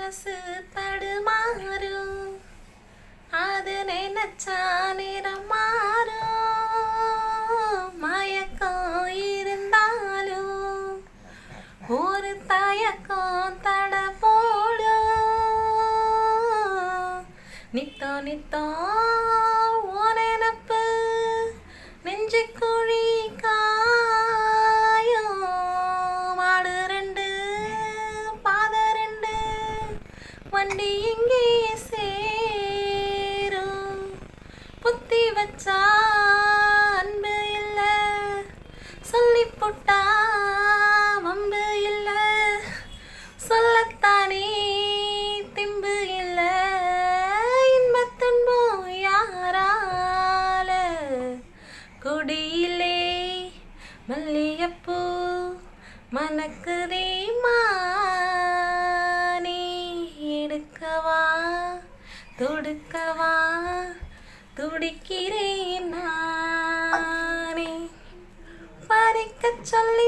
மனசு தடுமாறும், அது நினைச்சா நிறம் மாறும். மயக்கம் இருந்தாலும் ஒரு தயக்கம் தட போடும். நித்தோ நித்தோ நினப்பு நெஞ்சுக்குழி காயும். மாடு ரெண்டு பாத ரெண்டு வண்டி எங்கே சேரும். புத்தி வச்சா அன்பு இல்லை, சொல்லி போட்டா வம்பு இல்லை. சொல்லத்தானே திம்பு இல்லை, இன்பத்துன்பம் யாரால. கொடியிலே மல்லிகைப்பூ மணக்குதே மானே. எடுக்கவா தொடுக்கவா துடிக்கிறேன் நானே. பறிக்க சொல்லி